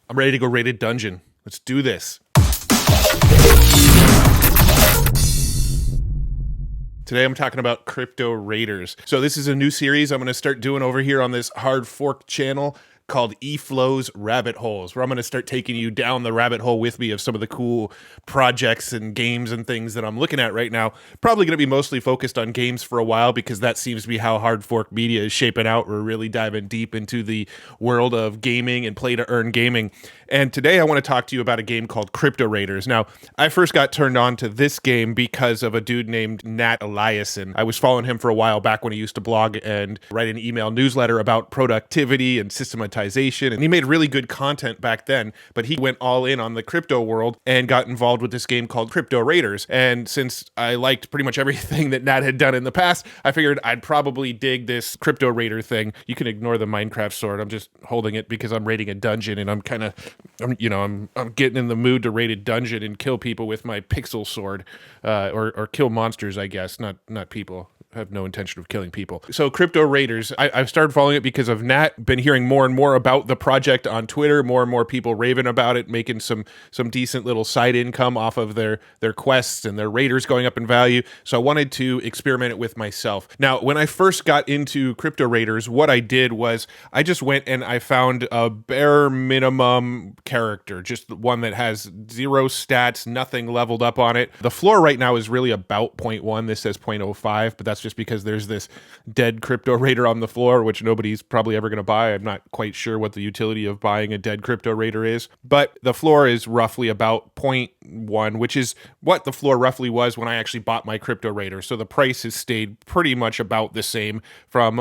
I'm ready to go raid a dungeon. Let's do this. Today I'm talking about crypto raiders. So this is a new series I'm going to start doing over here on this hard fork channel called eFlow's Rabbit Holes, where I'm going to start taking you down the rabbit hole with me of some of the cool projects and games and things that I'm looking at right now. Probably going to be mostly focused on games for a while because that seems to be how hard fork media is shaping out. We're really diving deep into the world of gaming and play to earn gaming. And today I want to talk to you about a game called Crypto Raiders. Now, I first got turned on to this game because of a dude named Nat Eliason. I was following him for a while back when he used to blog and write an email newsletter about productivity and systematization, and he made really good content back then, but he went all in on the crypto world and got involved with this game called Crypto Raiders. And since I liked pretty much everything that Nat had done in the past, I figured I'd probably dig this Crypto Raider thing. You can ignore the Minecraft sword. I'm just holding it because I'm raiding a dungeon, and I'm getting in the mood to raid a dungeon and kill people with my pixel sword, or kill monsters, I guess, not people. I have no intention of killing people. So Crypto Raiders, I've started following it because of Nat. Been hearing more and more about the project on Twitter, more and more people raving about it, making some decent little side income off of their quests and their raiders going up in value. So I wanted to experiment it with myself. Now, when I first got into Crypto Raiders, what I did was I just went and I found a bare minimum character, just one that has zero stats, nothing leveled up on it. The floor right now is really about 0.1. This says 0.05, but that's just because there's this dead Crypto Raider on the floor, which nobody's probably ever going to buy. I'm not quite sure what the utility of buying a dead Crypto Raider is, but the floor is roughly about 0.1, which is what the floor roughly was when I actually bought my Crypto Raider. So the price has stayed pretty much about the same from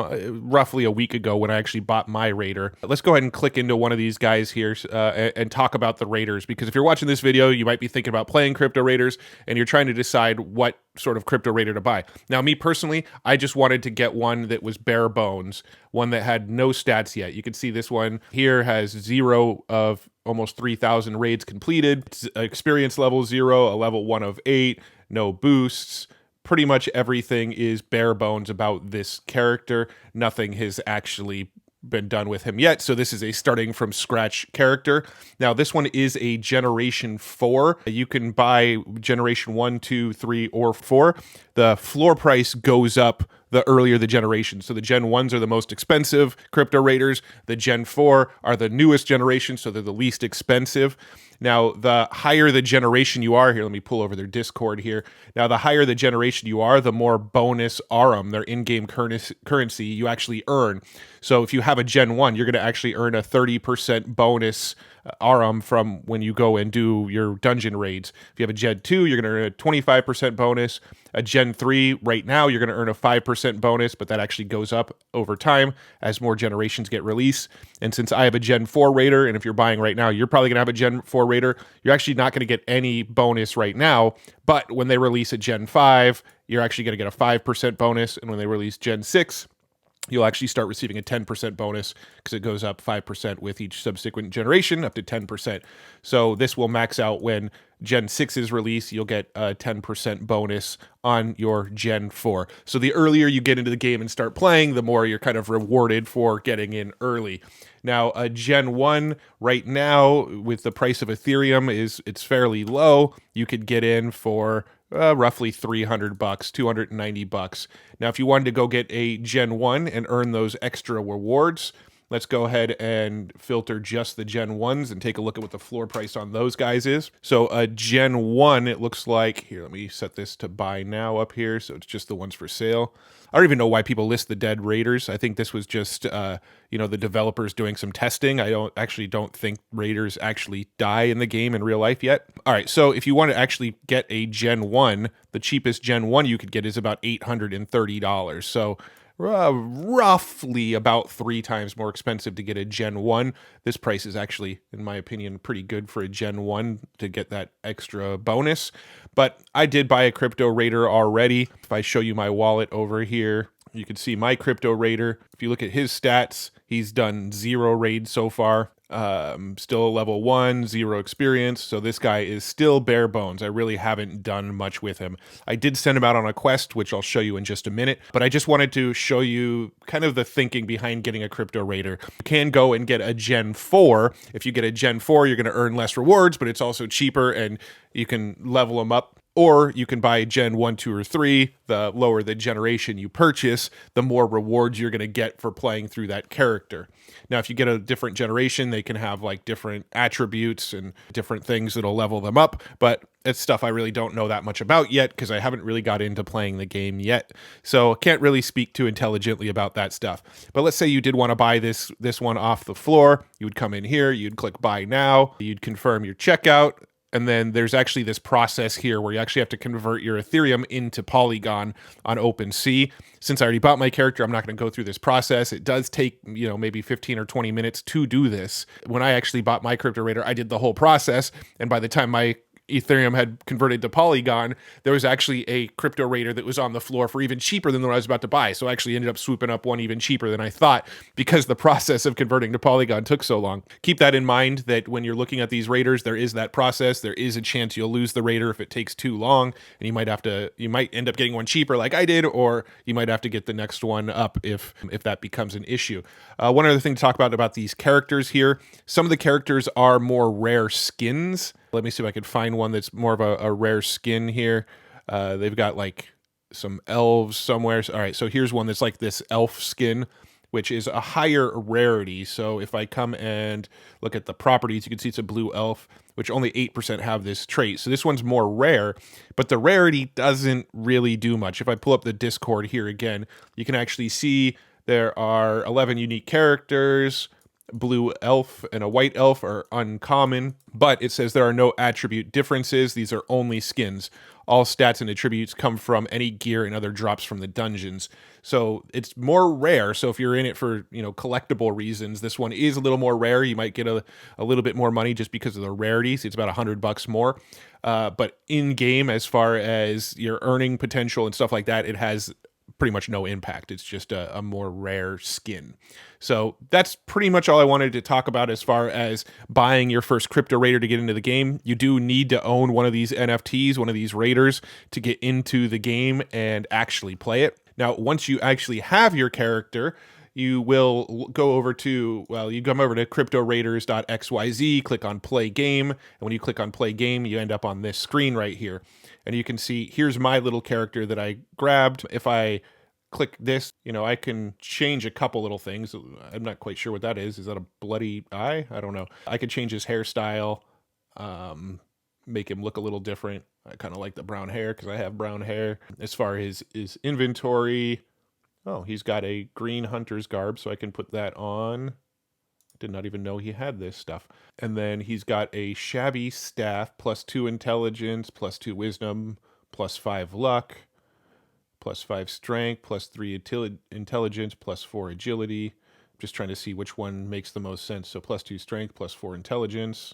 roughly a week ago when I actually bought my Raider. Let's go ahead and click into one of these guys here and talk about the Raiders, because if you're watching this video, you might be thinking about playing Crypto Raiders and you're trying to decide what sort of Crypto Raider to buy. Now, me personally, I just wanted to get one that was bare bones, one that had no stats yet. You can see this one here has 0 of almost 3,000 raids completed. It's experience level 0, a level 1 of 8, no boosts. Pretty much everything is bare bones about this character. Nothing has actually been done with him yet, so this is a starting from scratch character. Now, this one is a generation 4. You can buy generation 1, 2, 3, or 4. The floor price goes up the earlier the generation. So the Gen 1s are the most expensive Crypto Raiders. The Gen 4 are the newest generation, so they're the least expensive. Now, the higher the generation you are, here, let me pull over their Discord here. Now, the higher the generation you are, the more bonus ARM, their in-game currency, you actually earn. So if you have a Gen 1, you're going to actually earn a 30% bonus ARM from when you go and do your dungeon raids. If you have a Gen 2, you're going to earn a 25% bonus. A Gen 3, right now, you're going to earn a 5% bonus, but that actually goes up over time as more generations get released. And since I have a Gen 4 Raider, and if you're buying right now, you're probably going to have a Gen 4 Raider, you're actually not going to get any bonus right now, but when they release a Gen 5, you're actually going to get a 5% bonus, and when they release Gen 6, you'll actually start receiving a 10% bonus because it goes up 5% with each subsequent generation, up to 10%. So this will max out when Gen 6 is released. You'll get a 10% bonus on your Gen 4. So the earlier you get into the game and start playing, the more you're kind of rewarded for getting in early. Now, a Gen 1 right now with the price of Ethereum it's fairly low. You could get in for roughly $300, $290. Now, if you wanted to go get a Gen 1 and earn those extra rewards, let's go ahead and filter just the Gen 1s and take a look at what the floor price on those guys is. So a Gen 1, it looks like, here, let me set this to buy now up here, so it's just the ones for sale. I don't even know why people list the dead raiders. I think this was just, the developers doing some testing. I don't think raiders actually die in the game in real life yet. All right, so if you want to actually get a Gen 1, the cheapest Gen 1 you could get is about $830. So roughly about 3 times more expensive to get a Gen 1. This price is actually, in my opinion, pretty good for a Gen 1 to get that extra bonus. But I did buy a Crypto Raider already. If I show you my wallet over here, you can see my Crypto Raider. If you look at his stats, he's done 0 raids so far. Still level 1, 0 experience. So this guy is still bare bones. I really haven't done much with him. I did send him out on a quest, which I'll show you in just a minute, but I just wanted to show you kind of the thinking behind getting a crypto raider. You can go and get a Gen 4. If you get a Gen 4, you're going to earn less rewards, but it's also cheaper and you can level them up. Or you can buy Gen 1, 2, or 3. The lower the generation you purchase, the more rewards you're going to get for playing through that character. Now, if you get a different generation, they can have like different attributes and different things that'll level them up. But it's stuff I really don't know that much about yet because I haven't really got into playing the game yet. So I can't really speak too intelligently about that stuff. But let's say you did want to buy this one off the floor. You would come in here, you'd click buy now, you'd confirm your checkout. And then there's actually this process here where you actually have to convert your Ethereum into Polygon on OpenSea. Since I already bought my character, I'm not going to go through this process. It does take, maybe 15 or 20 minutes to do this. When I actually bought my crypto raider, I did the whole process. And by the time my Ethereum had converted to Polygon, there was actually a crypto raider that was on the floor for even cheaper than the one I was about to buy. So I actually ended up swooping up one even cheaper than I thought because the process of converting to Polygon took so long. Keep that in mind that when you're looking at these raiders, there is that process. There is a chance you'll lose the raider if it takes too long, and you might end up getting one cheaper like I did, or you might have to get the next one up if that becomes an issue. One other thing to talk about these characters here. Some of the characters are more rare skins. Let me see if I could find one that's more of a rare skin here. They've got like some elves somewhere. All right, so here's one that's like this elf skin, which is a higher rarity. So if I come and look at the properties, you can see it's a blue elf, which only 8% have this trait. So this one's more rare, but the rarity doesn't really do much. If I pull up the Discord here again, you can actually see there are 11 unique characters. Blue elf and a white elf are uncommon, but it says there are no attribute differences. These are only skins. All stats and attributes come from any gear and other drops from the dungeons. So it's more rare. So if you're in it for, collectible reasons, this one is a little more rare. You might get a little bit more money just because of the rarities. It's about $100 more. But in game, as far as your earning potential and stuff like that, it has pretty much no impact. It's just a more rare skin. So that's pretty much all I wanted to talk about as far as buying your first crypto raider to get into the game. You do need to own one of these NFTs, one of these raiders, to get into the game and actually play it. Now, once you actually have your character, you will go over to, you come over to cryptoraiders.xyz, click on play game. And when you click on play game, you end up on this screen right here. And you can see, here's my little character that I grabbed. If I click this, I can change a couple little things. I'm not quite sure what that is. Is that a bloody eye? I don't know. I could change his hairstyle, make him look a little different. I kind of like the brown hair because I have brown hair. As far as his inventory, he's got a green hunter's garb, so I can put that on. Did not even know he had this stuff. And then he's got a shabby staff, +2 intelligence, +2 wisdom, +5 luck, +5 strength, +3 intelligence, +4 agility. I'm just trying to see which one makes the most sense. So +2 strength, +4 intelligence,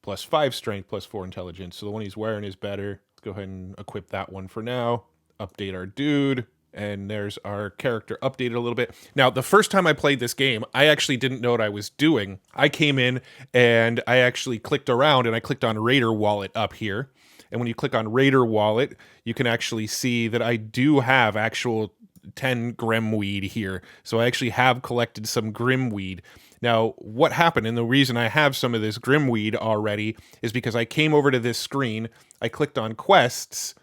+5 strength, +4 intelligence. So the one he's wearing is better. Let's go ahead and equip that one for now. Update our dude. And there's our character updated a little bit. Now, the first time I played this game, I actually didn't know what I was doing. I came in and I actually clicked around and I clicked on Raider Wallet up here. And when you click on Raider Wallet, you can actually see that I do have actual 10 Grimweed here. So I actually have collected some Grimweed. Now, what happened, and the reason I have some of this Grimweed already, is because I came over to this screen, I clicked on quests,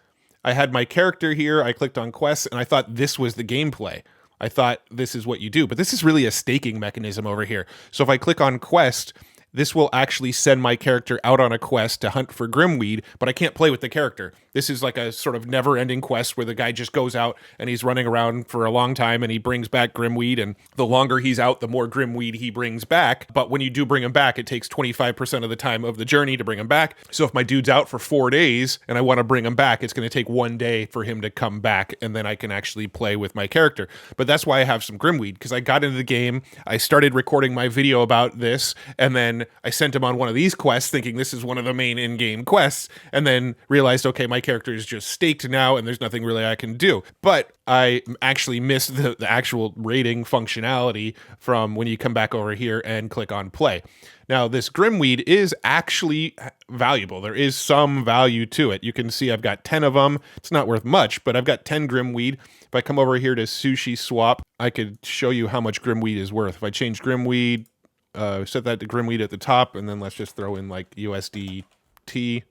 I had my character here, I clicked on quests, and I thought this was the gameplay. I thought this is what you do, but this is really a staking mechanism over here. So if I click on quest, this will actually send my character out on a quest to hunt for Grimweed, but I can't play with the character. This is like a sort of never-ending quest where the guy just goes out and he's running around for a long time and he brings back Grimweed, and the longer he's out, the more Grimweed he brings back. But when you do bring him back, it takes 25% of the time of the journey to bring him back. So if my dude's out for 4 days and I want to bring him back, it's going to take 1 day for him to come back, and then I can actually play with my character. But that's why I have some Grimweed, because I got into the game, I started recording my video about this, and then I sent him on one of these quests thinking this is one of the main in-game quests, and then realized, okay, my my character is just staked now, and there's nothing really I can do. But I actually missed the actual rating functionality from when you come back over here and click on play. Now, this Grimweed is actually valuable. There is some value to it. You can see I've got 10 of them. It's not worth much, but I've got 10 Grimweed. If I come over here to Sushi Swap, I could show you how much Grimweed is worth. If I change Grimweed, set that to Grimweed at the top, and then let's just throw in like USDT.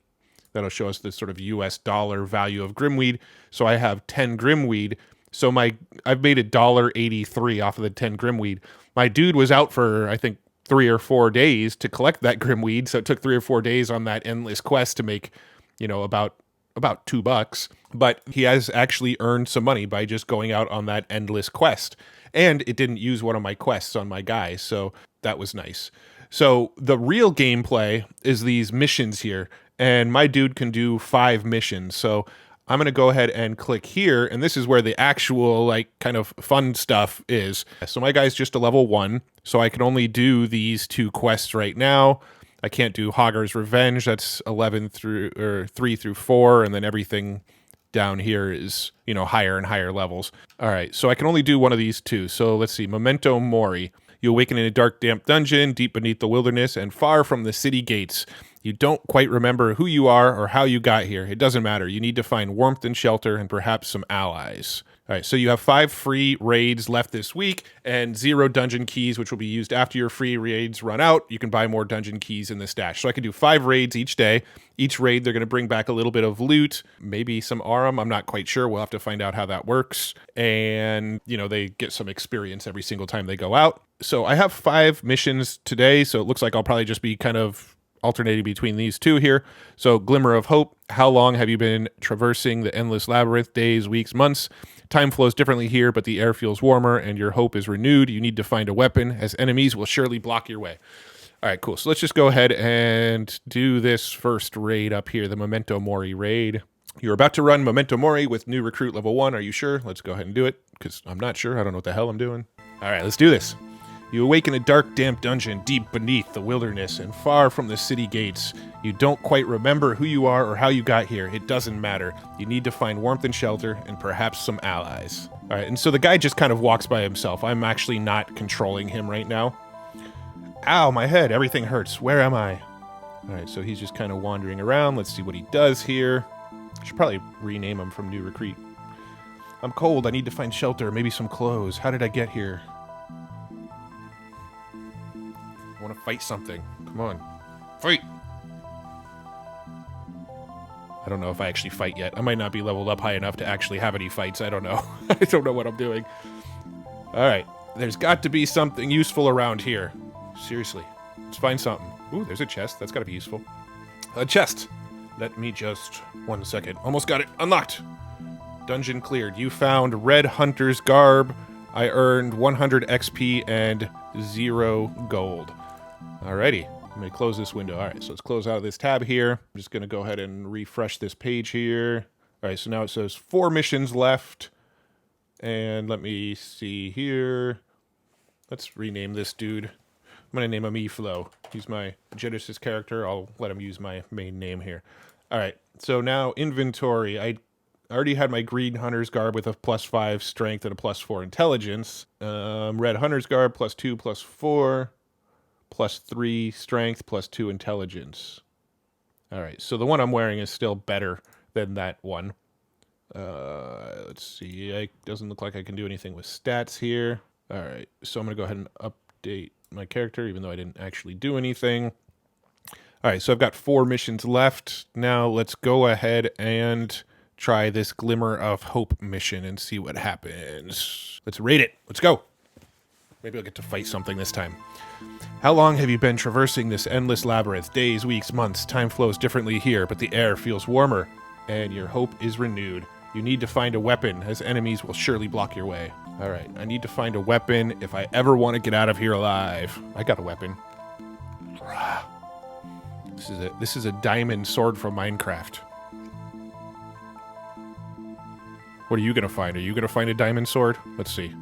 That'll show us the sort of US dollar value of Grimweed. So I have 10 Grimweed. So I've made $1.83 off of the 10 Grimweed. My dude was out for, I think, 3 or 4 days to collect that Grimweed. So it took 3 or 4 days on that endless quest to make, about $2. But he has actually earned some money by just going out on that endless quest. And it didn't use one of my quests on my guy. So that was nice. So the real gameplay is these missions here. And my dude can do 5 missions. So I'm going to go ahead and click here. And this is where the actual, kind of fun stuff is. So my guy's just a level 1. So I can only do these 2 quests right now. I can't do Hogger's Revenge. That's 3 through 4. And then everything down here is, higher and higher levels. All right. So I can only do one of these 2. So let's see. Memento Mori. You awaken in a dark, damp dungeon, deep beneath the wilderness, and far from the city gates. You don't quite remember who you are or how you got here. It doesn't matter. You need to find warmth and shelter and perhaps some allies. All right, so you have 5 free raids left this week and 0 dungeon keys, which will be used after your free raids run out. You can buy more dungeon keys in the stash. So I can do 5 raids each day. Each raid, they're going to bring back a little bit of loot, maybe some Arum. I'm not quite sure. We'll have to find out how that works. And, they get some experience every single time they go out. So I have 5 missions today, so it looks like I'll probably just be kind of alternating between these 2 here. So Glimmer of Hope. How long have you been traversing the endless labyrinth? Days, weeks, months? Time flows differently here, but the air feels warmer and your hope is renewed. You need to find a weapon, as enemies will surely block your way. All right, cool. So let's just go ahead and do this first raid up here, the Memento Mori raid. You're about to run Memento Mori with new recruit level 1. Are you sure? Let's go ahead and do it, because I'm not sure. I don't know what the hell I'm doing. All right, let's do this. You awaken a dark, damp dungeon deep beneath the wilderness and far from the city gates. You don't quite remember who you are or how you got here. It doesn't matter. You need to find warmth and shelter and perhaps some allies. All right, and so the guy just kind of walks by himself. I'm actually not controlling him right now. Ow, my head. Everything hurts. Where am I? All right, so he's just kind of wandering around. Let's see what he does here. I should probably rename him from New Recruit. I'm cold. I need to find shelter, maybe some clothes. How did I get here? I want to fight something. Come on. Fight! I don't know if I actually fight yet. I might not be leveled up high enough to actually have any fights. I don't know. I don't know what I'm doing. Alright. There's got to be something useful around here. Seriously. Let's find something. Ooh, there's a chest. That's got to be useful. A chest! Let me just... 1 second. Almost got it. Unlocked! Dungeon cleared. You found Red Hunter's Garb. I earned 100 XP and 0 gold. Alrighty, I'm going to close this window. Alright, so let's close out of this tab here. I'm just going to go ahead and refresh this page here. Alright, so now it says 4 missions left. And let me see here. Let's rename this dude. I'm going to name him eFlow. He's my Genesis character. I'll let him use my main name here. Alright, so now inventory. I already had my Green Hunter's Garb with a +5 strength and a +4 intelligence. Red Hunter's Garb +2, +4. +3 strength, +2 intelligence. All right, so the one I'm wearing is still better than that one. Let's see. It doesn't look like I can do anything with stats here. All right, so I'm going to go ahead and update my character, even though I didn't actually do anything. All right, so I've got 4 missions left. Now let's go ahead and try this Glimmer of Hope mission and see what happens. Let's raid it. Let's go. Maybe I'll get to fight something this time. How long have you been traversing this endless labyrinth? Days, weeks, months. Time flows differently here, but the air feels warmer, and your hope is renewed. You need to find a weapon, as enemies will surely block your way. All right, I need to find a weapon if I ever want to get out of here alive. I got a weapon. This is a diamond sword from Minecraft. What are you going to find? Are you going to find a diamond sword? Let's see.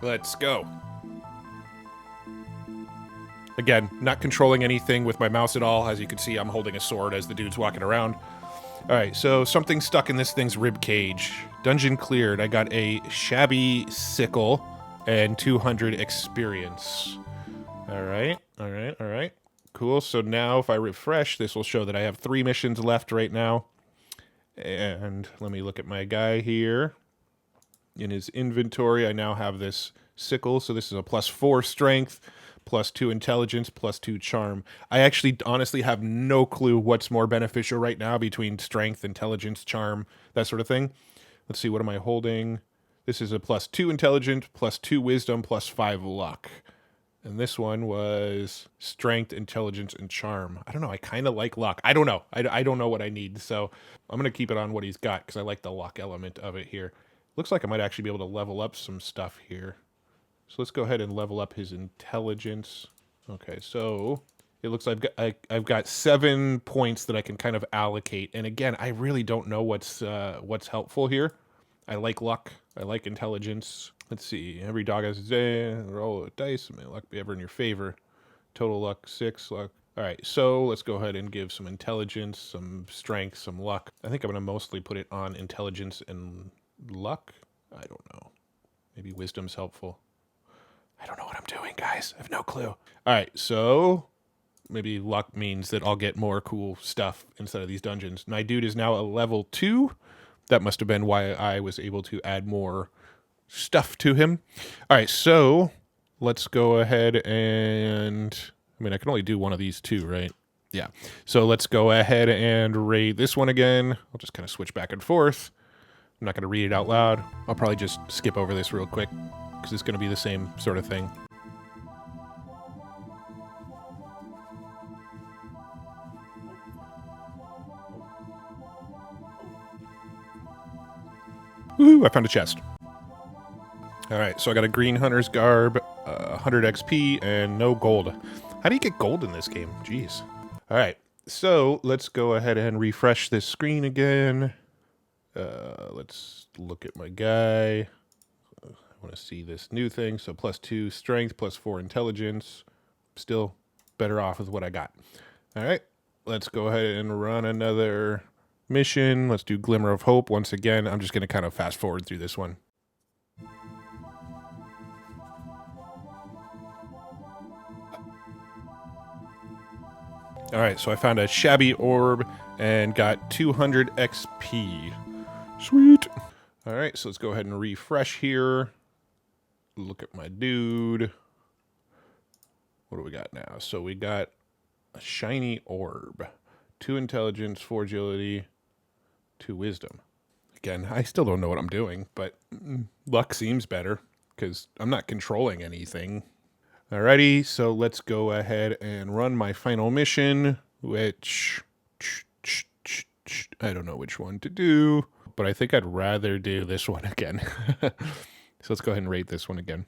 Let's go. Again, not controlling anything with my mouse at all. As you can see, I'm holding a sword as the dude's walking around. All right, so something stuck in this thing's rib cage. Dungeon cleared. I got a shabby sickle and 200 experience. All right. Cool. So now if I refresh, this will show that I have 3 missions left right now. And let me look at my guy here. In his inventory, I now have this sickle. So this is a +4 strength, +2 intelligence, +2 charm. I actually honestly have no clue what's more beneficial right now between strength, intelligence, charm, that sort of thing. Let's see, what am I holding? This is a +2 intelligence, +2 wisdom, +5 luck. And this one was strength, intelligence, and charm. I don't know. I kind of like luck. I don't know. I don't know what I need. So I'm going to keep it on what he's got because I like the luck element of it here. Looks like I might actually be able to level up some stuff here. So let's go ahead and level up his intelligence. Okay, so it looks like I've got 7 points that I can kind of allocate. And again, I really don't know what's helpful here. I like luck. I like intelligence. Let's see. Every dog has a day. Roll a dice. May luck be ever in your favor. Total luck 6. Luck. All right, so let's go ahead and give some intelligence, some strength, some luck. I think I'm going to mostly put it on intelligence and luck. I don't know. Maybe wisdom's helpful. I don't know what I'm doing, guys. I have no clue. All right, so maybe luck means that I'll get more cool stuff instead of these dungeons. My dude is now a level 2. That must have been why I was able to add more stuff to him. All right, so let's go ahead and... I mean, I can only do one of these 2, right? Yeah. So let's go ahead and raid this one again. I'll just kind of switch back and forth. I'm not going to read it out loud. I'll probably just skip over this real quick because it's going to be the same sort of thing. Ooh, I found a chest. All right, so I got a green hunter's garb, 100 XP, and no gold. How do you get gold in this game? Jeez. All right, so let's go ahead and refresh this screen again. Let's look at my guy. I want to see this new thing. So +2 strength, +4 intelligence. Still better off with what I got. All right, let's go ahead and run another mission. Let's do Glimmer of Hope once again. I'm just going to kind of fast forward through this one. All right, so I found a shabby orb and got 200 XP. Sweet. All right, so let's go ahead and refresh here. Look at my dude. What do we got now? So we got a shiny orb. 2 intelligence, 4 agility, 2 wisdom. Again, I still don't know what I'm doing, but luck seems better because I'm not controlling anything. Alrighty, so let's go ahead and run my final mission, which I don't know which one to do, but I think I'd rather do this one again. So let's go ahead and rate this one again.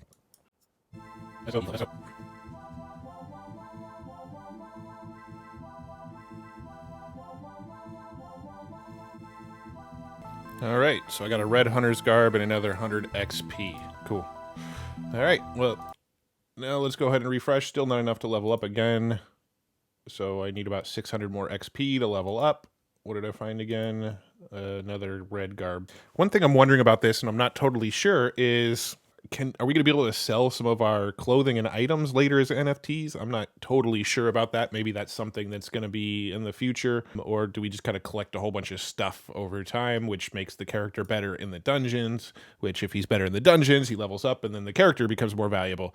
All right, so I got a red hunter's garb and another 100 XP. Cool. All right, well, now let's go ahead and refresh. Still not enough to level up again. So I need about 600 more XP to level up. What did I find again? Another red garb. One thing I'm wondering about this, and I'm not totally sure, is are we going to be able to sell some of our clothing and items later as NFTs? I'm not totally sure about that. Maybe that's something that's going to be in the future. Or do we just kind of collect a whole bunch of stuff over time, which makes the character better in the dungeons, which if he's better in the dungeons, he levels up and then the character becomes more valuable.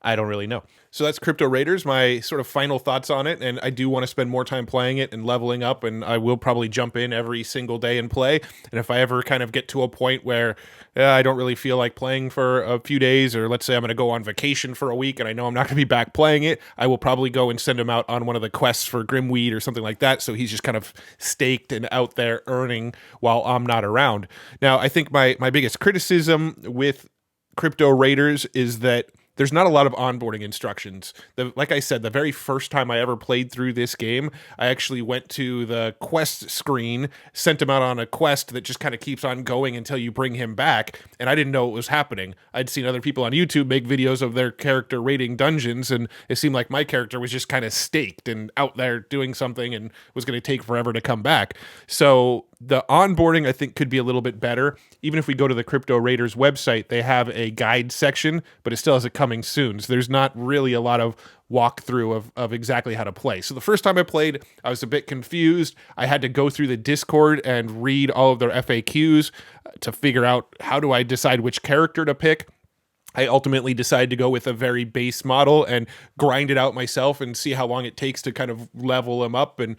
I don't really know. So that's Crypto Raiders, my sort of final thoughts on it. And I do want to spend more time playing it and leveling up. And I will probably jump in every single day and play. And if I ever kind of get to a point where I don't really feel like playing for a few days, or let's say I'm going to go on vacation for a week and I know I'm not going to be back playing it, I will probably go and send him out on one of the quests for Grimweed or something like that. So he's just kind of staked and out there earning while I'm not around. Now, I think my biggest criticism with Crypto Raiders is that there's not a lot of onboarding instructions. Like I said, the very first time I ever played through this game, I actually went to the quest screen, sent him out on a quest that just kind of keeps on going until you bring him back, and I didn't know what was happening. I'd seen other people on YouTube make videos of their character raiding dungeons, and it seemed like my character was just kind of staked and out there doing something and was going to take forever to come back. So the onboarding, I think, could be a little bit better. Even if we go to the Crypto Raiders website, they have a guide section, but it still has a coming soon. So there's not really a lot of walkthrough of exactly how to play. So the first time I played, I was a bit confused. I had to go through the Discord and read all of their FAQs to figure out how do I decide which character to pick. I ultimately decided to go with a very base model and grind it out myself and see how long it takes to kind of level him up and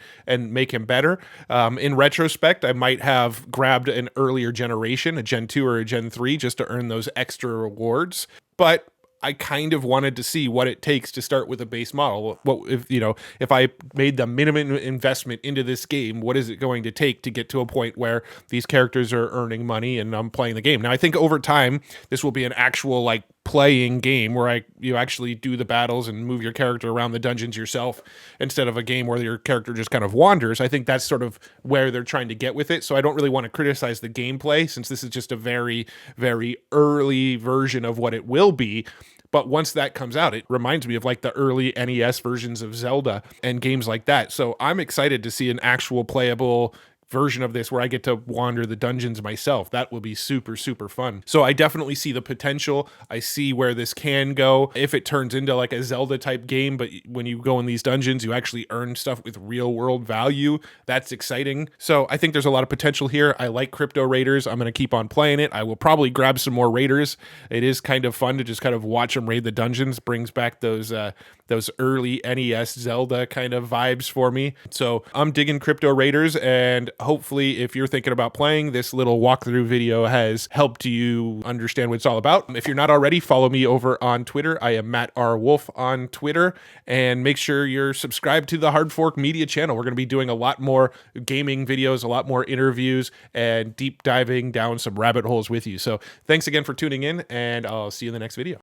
make him better. In retrospect, I might have grabbed an earlier generation, a Gen 2 or a Gen 3, just to earn those extra rewards. But I kind of wanted to see what it takes to start with a base model. What if I made the minimum investment into this game, what is it going to take to get to a point where these characters are earning money and I'm playing the game? Now, I think over time, this will be an actual like playing game where you actually do the battles and move your character around the dungeons yourself instead of a game where your character just kind of wanders. I think that's sort of where they're trying to get with it. So I don't really want to criticize the gameplay since this is just a very, very early version of what it will be. But once that comes out, it reminds me of like the early NES versions of Zelda and games like that. So I'm excited to see an actual playable version of this where I get to wander the dungeons myself. That will be super, super fun. So I definitely see the potential. I see where this can go if it turns into like a Zelda type game, but when you go in these dungeons, you actually earn stuff with real world value. That's exciting. So I think there's a lot of potential here. I like Crypto Raiders. I'm going to keep on playing it. I will probably grab some more raiders. It is kind of fun to just kind of watch them raid the dungeons. Brings back those early NES Zelda kind of vibes for me. So I'm digging Crypto Raiders, and hopefully if you're thinking about playing, this little walkthrough video has helped you understand what it's all about. If you're not already, follow me over on Twitter. I am Matt R. Wolf on Twitter, and make sure you're subscribed to the Hard Fork Media channel. We're going to be doing a lot more gaming videos, a lot more interviews, and deep diving down some rabbit holes with you. So thanks again for tuning in, and I'll see you in the next video.